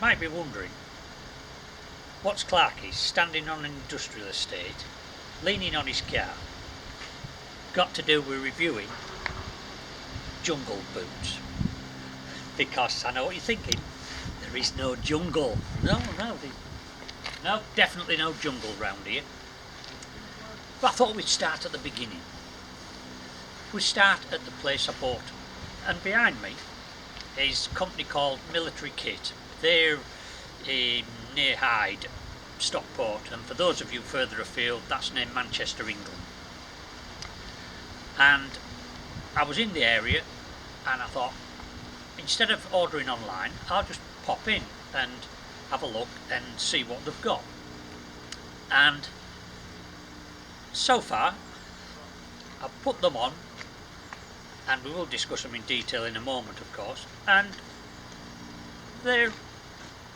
might be wondering, what's Clarky standing on an industrial estate, leaning on his car, got to do with reviewing jungle boots? Because I know what you're thinking, there is no jungle. No, definitely no jungle round here. But I thought we'd start at the beginning. We start at the place I bought, and behind me is a company called Military Kit. They're near Hyde, Stockport, and for those of you further afield, that's near Manchester, England. And I was in the area and I thought, instead of ordering online, I'll just pop in and have a look and see what they've got. And so far I've put them on, and we will discuss them in detail in a moment, of course, and they're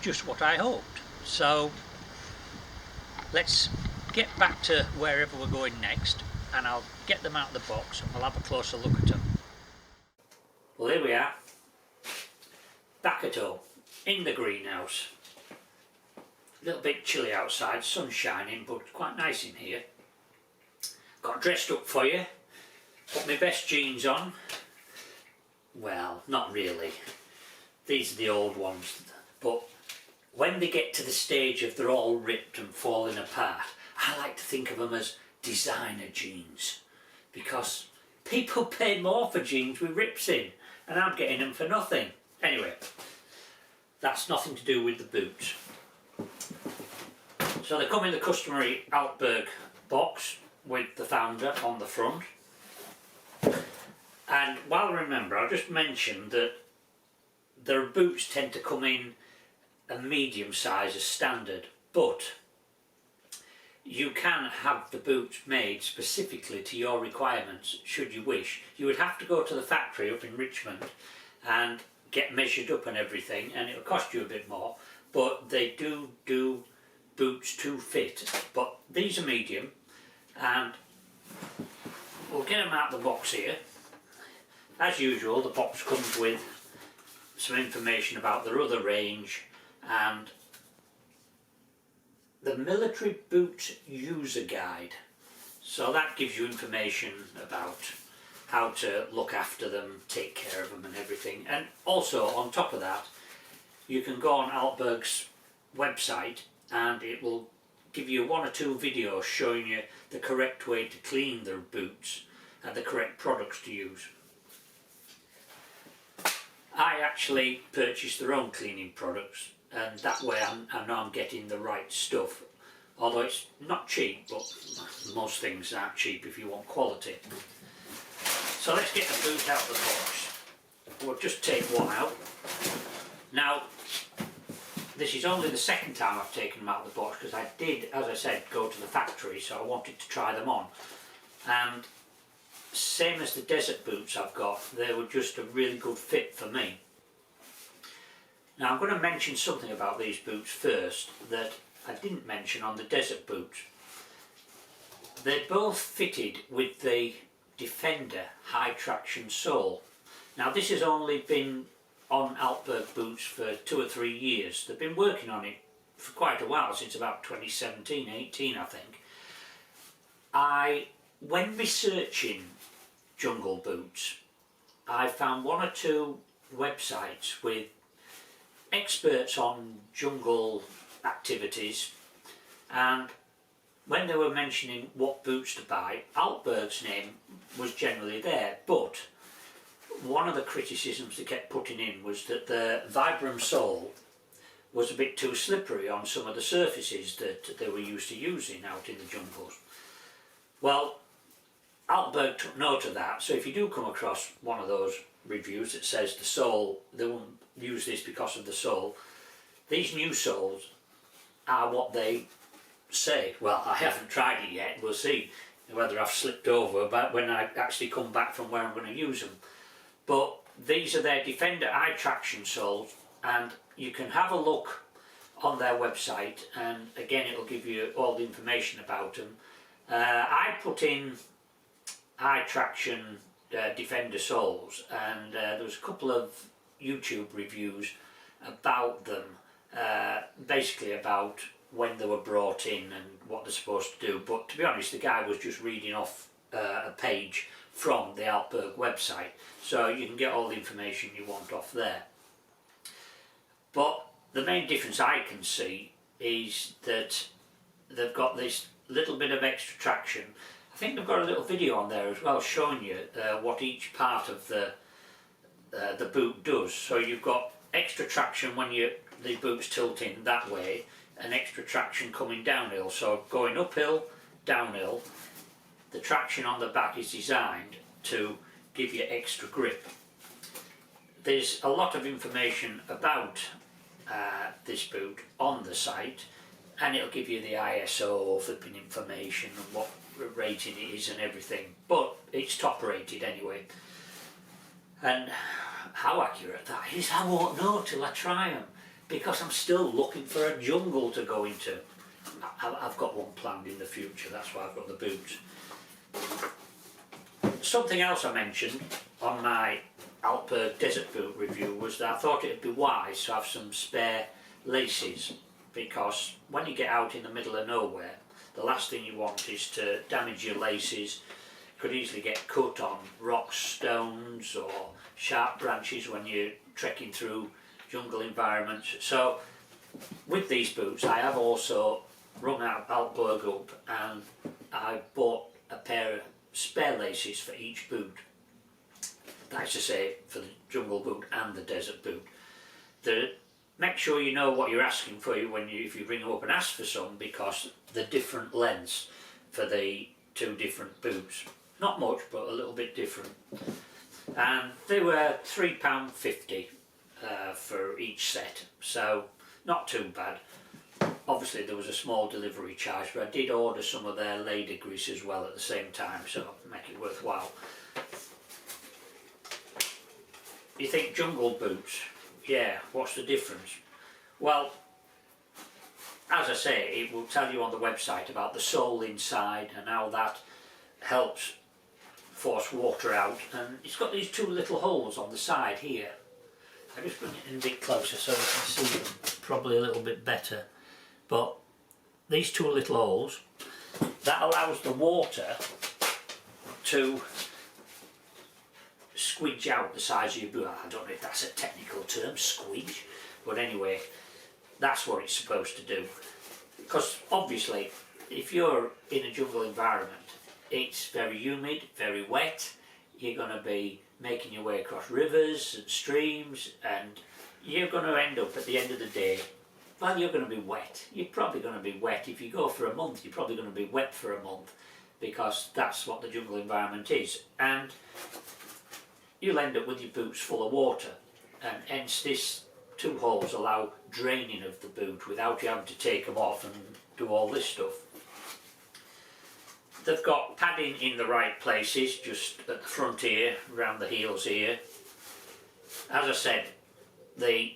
just what I hoped. So let's get back to wherever we're going next, and I'll get them out of the box and we'll have a closer look at them. Well, here we are, back at home, in the greenhouse. A little bit chilly outside, sun's shining, but quite nice in here. Got dressed up for you, put my best jeans on. Well, not really, these are the old ones, but when they get to the stage of they're all ripped and falling apart, I like to think of them as designer jeans, because people pay more for jeans with rips in, and I'm getting them for nothing. Anyway, that's nothing to do with the boots. So they come in the customary Altberg box with the founder on the front. And while remember, I'll just mention that their boots tend to come in a medium size as standard, but you can have the boots made specifically to your requirements should you wish. You would have to go to the factory up in Richmond and get measured up and everything, and it'll cost you a bit more, but they do boots to fit. But these are medium, and we'll get them out of the box here. As usual, the box comes with some information about their other range and the Military Boot User Guide. So that gives you information about how to look after them, take care of them and everything. And also on top of that, you can go on Altberg's website and it will give you 1 or 2 videos showing you the correct way to clean their boots and the correct products to use. I actually purchased their own cleaning products, and that way I know I'm getting the right stuff, although it's not cheap, but most things aren't cheap if you want quality. So let's get the boot out of the box. We'll just take one out. Now, this is only the second time I've taken them out of the box, because I did, as I said, go to the factory, so I wanted to try them on. And same as the desert boots I've got, they were just a really good fit for me. Now I'm going to mention something about these boots first that I didn't mention on the desert boots. They're both fitted with the Defender high traction sole. Now this has only been on Altberg boots for 2 or 3 years. They've been working on it for quite a while, since about 2017-18 I think. When researching jungle boots, I found 1 or 2 websites with experts on jungle activities, and when they were mentioning what boots to buy, Altberg's name was generally there, but one of the criticisms they kept putting in was that the Vibram sole was a bit too slippery on some of the surfaces that they were used to using out in the jungles. Well, Altberg took note of that, so if you do come across one of those reviews that says the sole, they won't use this because of the sole, these new soles are what they say. Well, I haven't tried it yet, we'll see whether I've slipped over but when I actually come back from where I'm going to use them. But these are their Defender eye traction soles, and you can have a look on their website, and again it'll give you all the information about them. I put in eye traction Defender soles, and there was a couple of YouTube reviews about them, basically about when they were brought in and what they're supposed to do. But to be honest, the guy was just reading off a page from the Altberg website, so you can get all the information you want off there. But the main difference I can see is that they've got this little bit of extra traction. I think they've got a little video on there as well showing you what each part of the boot does. So you've got extra traction when the boot's tilting that way, and extra traction coming downhill. So going uphill, downhill, the traction on the back is designed to give you extra grip. There's a lot of information about this boot on the site, and it'll give you the ISO flipping information and what rating it is and everything, but it's top rated anyway. And how accurate that is, I won't know till I try them, because I'm still looking for a jungle to go into. I've got one planned in the future, that's why I've got the boots. Something else I mentioned on my Altberg desert boot review was that I thought it would be wise to have some spare laces, because when you get out in the middle of nowhere, the last thing you want is to damage your laces. Could easily get cut on rocks, stones or sharp branches when you're trekking through jungle environments. So with these boots I have also rung out Altberg up, and I bought a pair of spare laces for each boot. That's to say, for the jungle boot and the desert boot. Make sure you know what you're asking for if you ring them up and ask for some, because the different lengths for the two different boots. Not much, but a little bit different. And they were £3.50 for each set, so not too bad. Obviously there was a small delivery charge, but I did order some of their lady grease as well at the same time, so make it worthwhile. You think jungle boots? Yeah, what's the difference? Well, as I say, it will tell you on the website about the sole inside and how that helps force water out, and it's got these two little holes on the side here. I just bring it in a bit closer so you can see them probably a little bit better. But these two little holes, that allows the water to squidge out the size of your boot. I don't know if that's a technical term, squidge, but anyway, that's what it's supposed to do. Because obviously, if you're in a jungle environment, it's very humid, very wet, you're going to be making your way across rivers and streams, and you're going to end up at the end of the day, well, you're going to be wet. You're probably going to be wet. If you go for a month, you're probably going to be wet for a month, because that's what the jungle environment is. And you'll end up with your boots full of water, and hence this two holes allow draining of the boot without you having to take them off and do all this stuff. They've got padding in the right places, just at the front here, around the heels here. As I said, the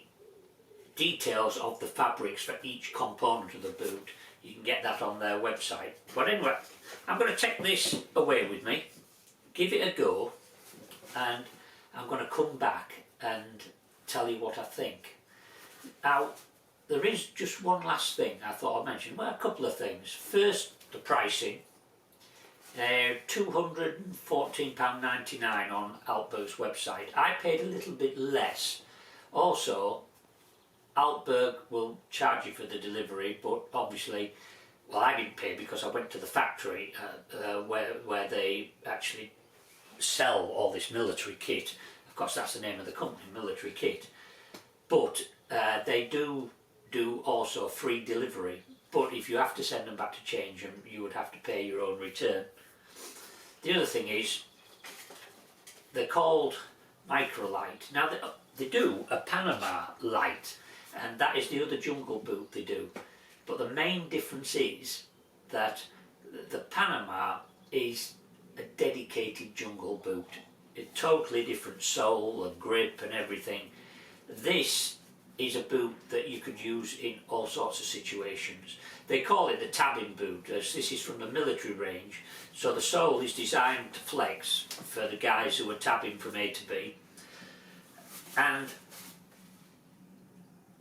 details of the fabrics for each component of the boot, you can get that on their website. But anyway, I'm going to take this away with me, give it a go, and I'm going to come back and tell you what I think. Now, there is just one last thing I thought I'd mention. Well, a couple of things. First, the pricing. £214.99 on Altberg's website. I paid a little bit less. Also, Altberg will charge you for the delivery, but obviously, well, I didn't pay because I went to the factory where they actually sell all this military kit. Of course, that's the name of the company, Military Kit. But they do also free delivery. But if you have to send them back to change them, you would have to pay your own return. The other thing is, they're called Microlight. Now, they do a Panama light, and that is the other jungle boot they do. But the main difference is that the Panama is a dedicated jungle boot. A totally different sole and grip and everything. This is a boot that you could use in all sorts of situations. They call it the tabbing boot, as this is from the military range, so the sole is designed to flex for the guys who are tabbing from A to B. And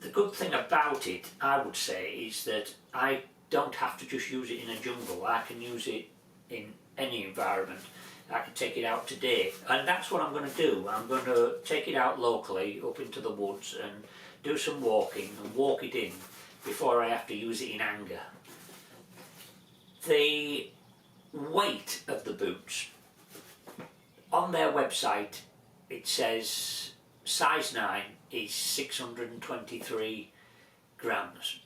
The good thing about it, I would say, is that I don't have to just use it in a jungle. I can use it in any environment. I can take it out today, and that's what I'm going to do. I'm going to take it out locally up into the woods and do some walking and walk it in before I have to use it in anger. The weight of the boots, on their website it says size 9 is 623 grams.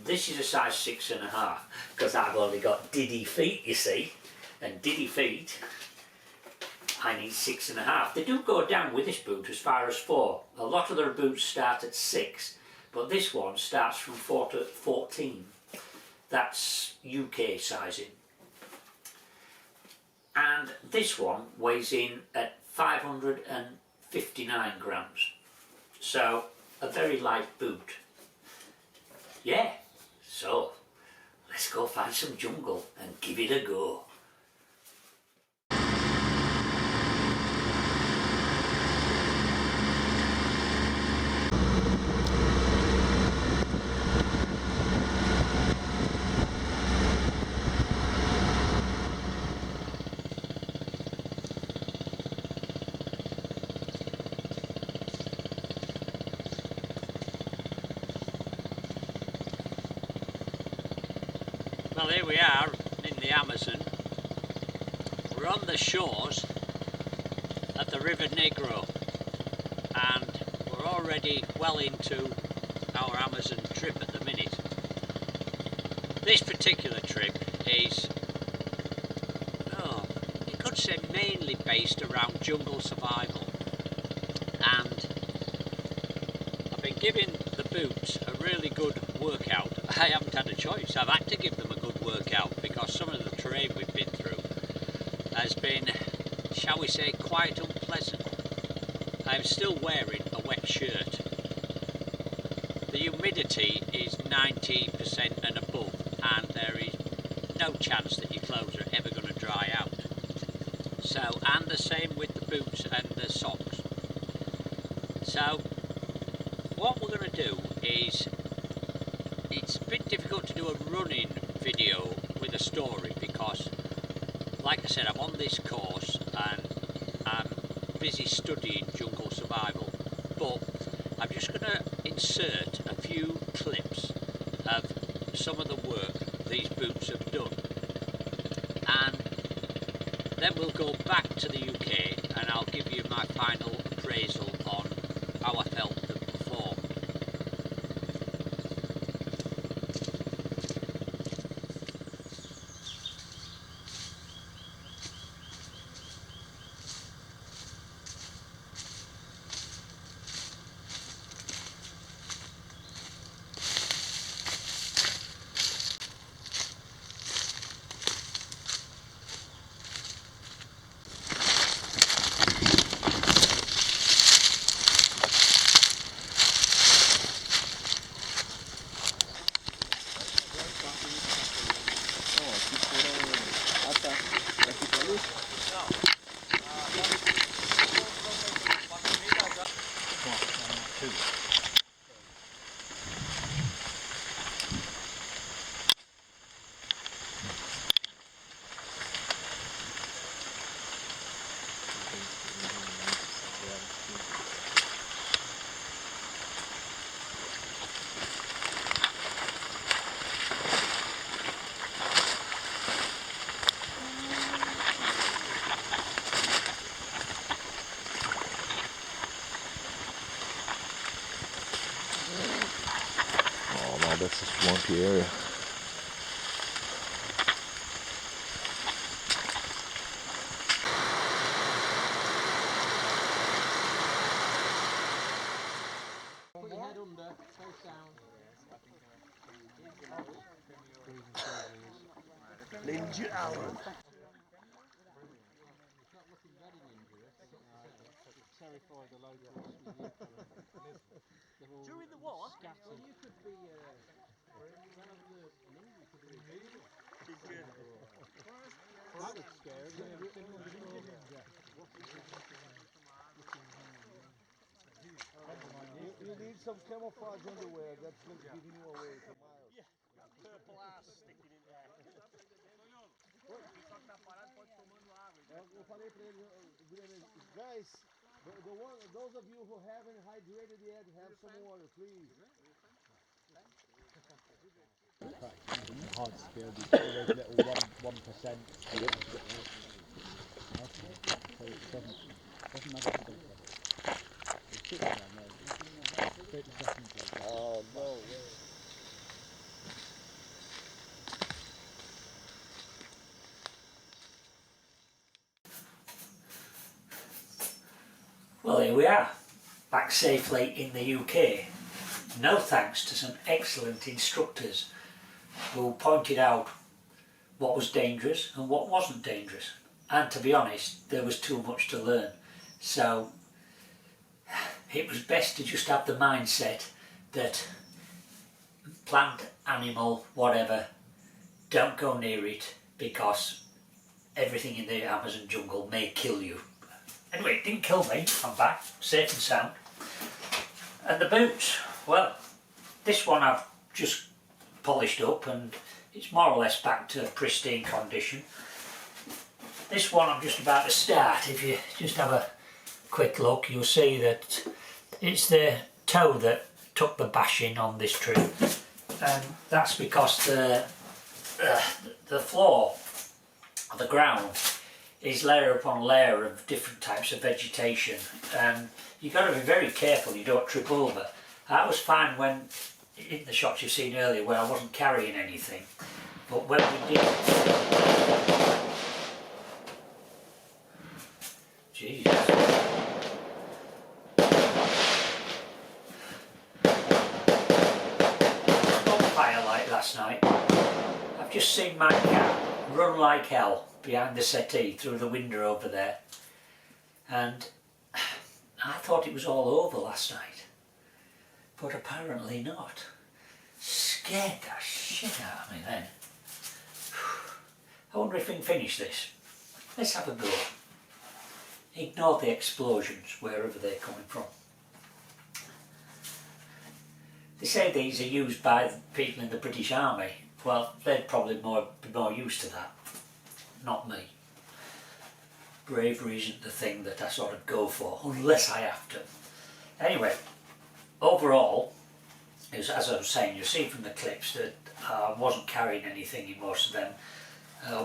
This is a size 6.5 because I've only got diddy feet, you see, and diddy feet I need 6.5. They do go down with this boot as far as 4. A lot of their boots start at 6, but this one starts from 4 to 14. That's UK sizing. And this one weighs in at 559 grams. So a very light boot. Yeah, so let's go find some jungle and give it a go. Well, here we are in the Amazon. We're on the shores of the River Negro, and we're already well into our Amazon trip at the minute. This particular trip is, you could say, mainly based around jungle survival, and I've been giving the boots a really good workout. I haven't had a choice. I've had to give them a good workout because some of the terrain we've been through has been, shall we say, quite unpleasant. I'm still wearing a wet shirt. The humidity is 90% and above, and there is no chance that your clothes are ever going to dry out. So, and the same with the boots and the socks. So what we're going to do is, it's a bit difficult to do a running video with a story because, like I said, I'm on this course and I'm busy studying jungle survival, but I'm just going to insert a few clips of some of the work these boots have done, and then we'll go back to the UK and I'll give you my final appraisal on how I felt them perform. That's a swampy area. Put your head under, face down. Ninja Alan. It's not looking very dangerous. Terrify the locals with you. During the war? Scattered. Well, you could be, one of the ninja could be a ninja. That would scare him. need some camouflage underwear that's giving you away for miles. Purple ass sticking in there. Eu falei pra ele, guys, those of you who haven't hydrated yet, have some water, please. Hard skill, those little 1%. So it doesn't matter how big it is. It's sitting there, no, 30 seconds later. Oh, no way. Well, here we are, back safely in the UK. No thanks to some excellent instructors who pointed out what was dangerous and what wasn't dangerous. And to be honest, there was too much to learn. So it was best to just have the mindset that plant, animal, whatever, don't go near it because everything in the Amazon jungle may kill you. Anyway, it didn't kill me. I'm back, safe and sound. And the boots, well, this one I've just polished up and it's more or less back to pristine condition. This one I'm just about to start. If you just have a quick look, you'll see that it's the toe that took the bashing on this tree, and that's because the floor, or the ground, is layer upon layer of different types of vegetation, and you've got to be very careful you don't trip over. That was fine when in the shots you've seen earlier where I wasn't carrying anything, but when we did, Jesus, bonfire light last night. I've just seen my cat run like hell behind the settee through the window over there, and I thought it was all over last night, but apparently not. Scared the shit out of me then. I wonder if we can finish this. Let's have a go. Ignore the explosions wherever they're coming from. They say these are used by people in the British Army. Well, they'd probably be more used to that. Not me. Bravery isn't the thing that I sort of go for, unless I have to. Anyway, overall, as I was saying, you see from the clips that I wasn't carrying anything in most of them.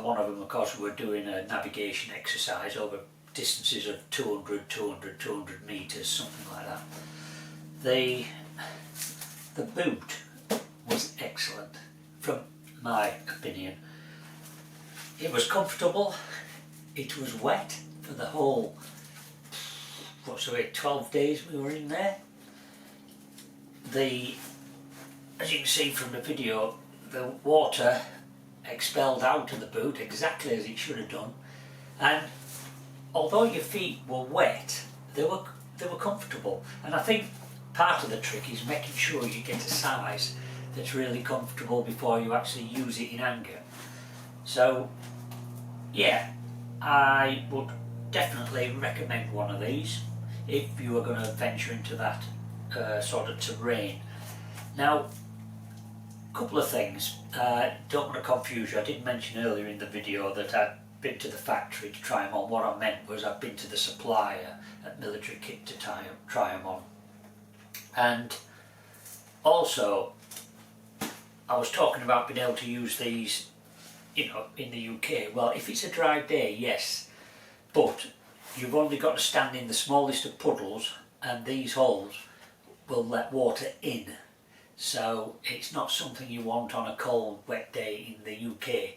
One of them, of course, we were doing a navigation exercise over distances of 200 metres, something like that. The boot was excellent, from my opinion. It was comfortable, it was wet for the whole, 12 days we were in there. As you can see from the video, the water expelled out of the boot exactly as it should have done, and although your feet were wet, they were comfortable. And I think part of the trick is making sure you get a size that's really comfortable before you actually use it in anger. So yeah, I would definitely recommend one of these if you are going to venture into that sort of terrain. Now, a couple of things, don't want to confuse you. I did mention earlier in the video that I'd been to the factory to try them on. What I meant was I've been to the supplier at Military Kit to try them on. And also, I was talking about being able to use these, you know, in the UK. Well, if it's a dry day, yes, but you've only got to stand in the smallest of puddles and these holes will let water in. So it's not something you want on a cold, wet day in the UK.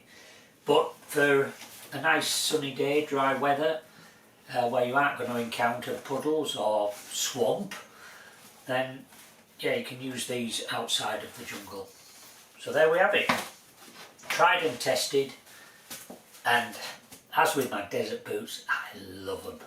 But for a nice sunny day, dry weather, where you aren't going to encounter puddles or swamp, then yeah, you can use these outside of the jungle. So there we have it. Tried and tested, and as with my desert boots, I love them.